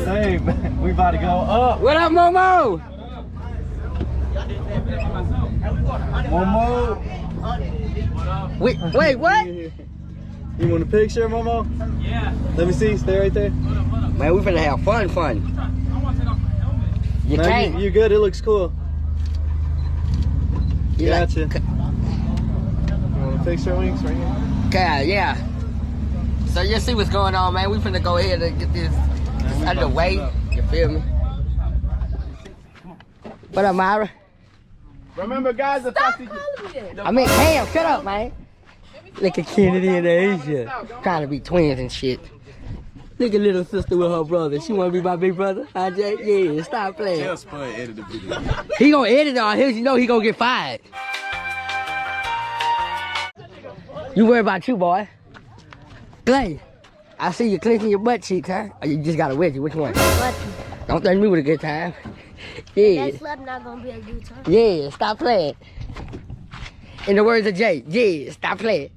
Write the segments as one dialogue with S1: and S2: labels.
S1: Hey, we about to go up.
S2: What up, Momo?
S1: Momo.
S2: Wait, what?
S1: You want a picture, Momo? Yeah. Let me see. Stay right there.
S2: Man, we finna have fun. You
S1: No,
S2: can't.
S1: you good? It looks cool.
S2: You
S1: Gotcha.
S2: like,
S1: You want a picture, Winks, right here?
S2: okay, yeah. So you see what's going on, man. We finna go ahead and get this underway. You feel me? What up, Myra?
S1: Remember, guys, the
S2: I mean, Cam, shut up, man. Look at Kennedy and Asia. Trying to be twins and shit. Look at little sister with her brother. She wanna be my big brother? Huh, Jay? Yeah, stop playing.
S3: Tell Spud edit the video.
S2: He gonna edit all his, you know he gonna get fired. You worry about you, boy. Clay, I see you clenching your butt cheeks, huh? Or you just got a wedgie? Which one? Don't threaten me with a good time. Yeah.
S4: That slap not gonna be a good time.
S2: Yeah, stop playing. In the words of Jay, yeah, stop playing.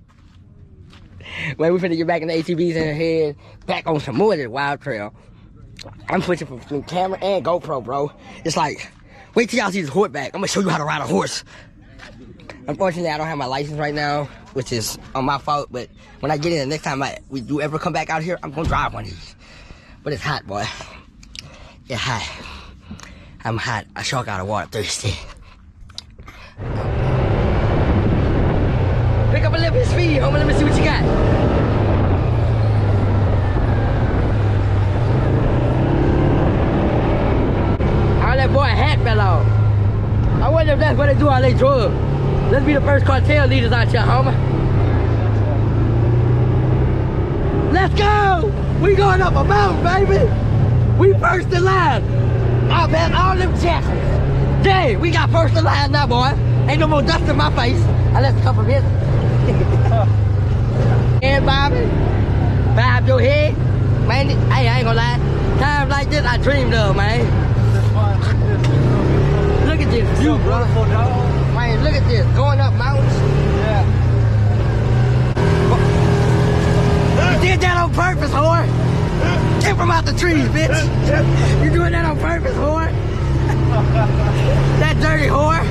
S2: Man, we finna get back in the ATVs and head back on some more of this wild trail. I'm switching from camera and GoPro, bro. It's like, wait till y'all see this horseback. I'm gonna show you how to ride a horse. Unfortunately, I don't have my license right now, which is on my fault, but when I get in the next time we do ever come back out here, I'm gonna drive one of these. But it's hot, boy. It's hot. I'm hot. I sure got water thirsty. Pick up a little bit of speed, homie. Let me see what you got. Oh, that boy hat fell off. I wonder if that's what they do all they drugs. Let's be the first cartel leaders out here, homie. Let's go! We going up a mountain, baby. We first in line. I'll bet all them Jacksons. Jay, we got first in line now, boy. Ain't no more dust in my face. Unless it come from here. And Bobby, bob your head. Man, I ain't gonna lie. Times like this I dreamed of, man. Look at this view, bro. Man, look at this. Going up mountains.
S1: Yeah.
S2: You did that on purpose, whore. Get from out the trees, bitch. You doing that on purpose, whore. That dirty whore.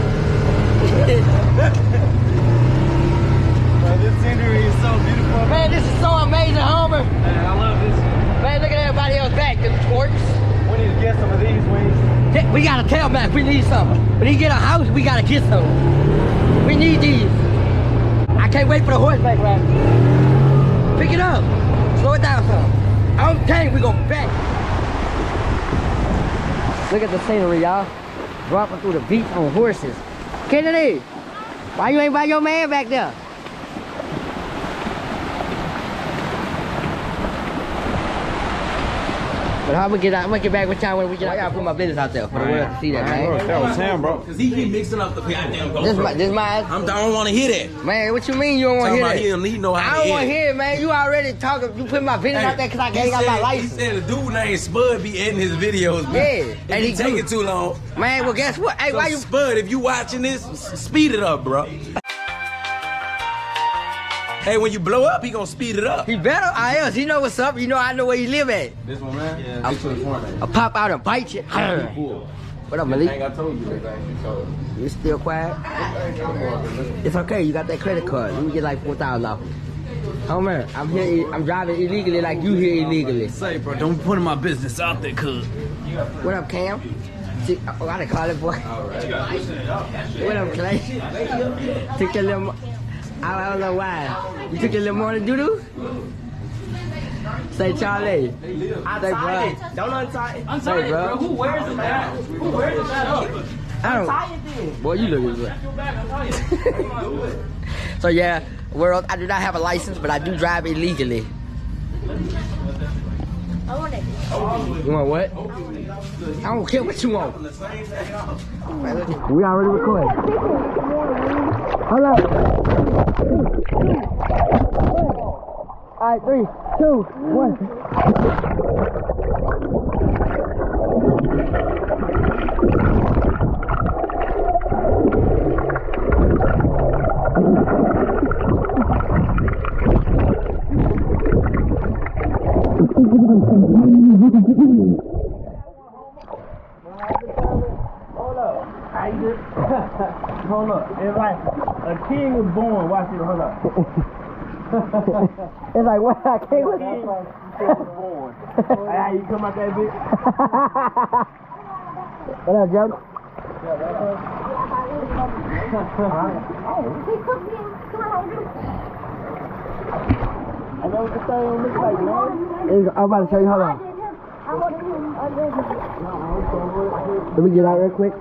S1: This scenery is so beautiful.
S2: Man, this is so amazing, Homer.
S1: Man, I love this.
S2: Man, look at everybody else back, them twerks.
S1: We need to get some of these wings.
S2: We got a tailback, we need some. When he get a house, we gotta get some. We need these. I can't wait for the horseback ride. Pick it up. Slow it down some. I'm telling you, we gonna back. Look at the scenery, y'all. Dropping through the beach on horses. Kennedy, why you ain't by your man back there? But I'm gonna get back with y'all when we get out. I gotta put my business out there for the world to see that, man.
S1: That was him, bro.
S3: Cause he keep mixing up the goddamn GoPro.
S2: This mine.
S3: I don't want to hear that.
S2: Man, what you mean you don't want to hear that?
S3: He know how
S2: I
S3: to
S2: don't want to
S3: edit.
S2: hear it, man. You already talking. You put my business out there because I ain't got my
S3: He
S2: license.
S3: said a dude named Spud be editing his videos. Man.
S2: Yeah,
S3: If
S2: and
S3: he
S2: he
S3: taking
S2: good.
S3: too long.
S2: Man, well, guess what? Hey,
S3: So
S2: why you?
S3: Spud, if you watching this, speed it up, bro. Hey, when you blow up, he gonna speed it up.
S2: He better. I else. He know what's up. You know I know where you live at.
S3: This one, man? Yeah.
S2: I'll pop out and bite you. What up, Malik?
S3: I told you that thing. So.
S2: You still quiet? It's okay. You got that credit card. Let me get like $4,000 off. Oh man, I'm here. I'm driving illegally like you here illegally.
S3: Say, bro, don't put my business out there, cuz.
S2: What up, Cam? Oh, I done call it, boy. What up, Clay? Took your little. I don't know why. You took your little morning doo-doo? Say Charlie. Say bro.
S5: Don't untie it.
S2: Say bro.
S5: Who wears it down? Who wears it up?
S2: I don't.
S5: Untie it then.
S2: Boy, you look good. So yeah, world. I do not have a license, but I do drive illegally.
S4: I want it.
S2: You want what? I don't care what you want. We already recording. Hold up. Alright, 3, 2, 1.
S1: Hold up. It's like a king was born. Watch it. Hold up.
S2: It's like what? I can't.
S1: Was born. Hey, you come out that bitch?
S2: What up, Joe?
S1: I know what the thing looks like, man.
S2: I'm about to show you. Hold on. Let me get out real quick.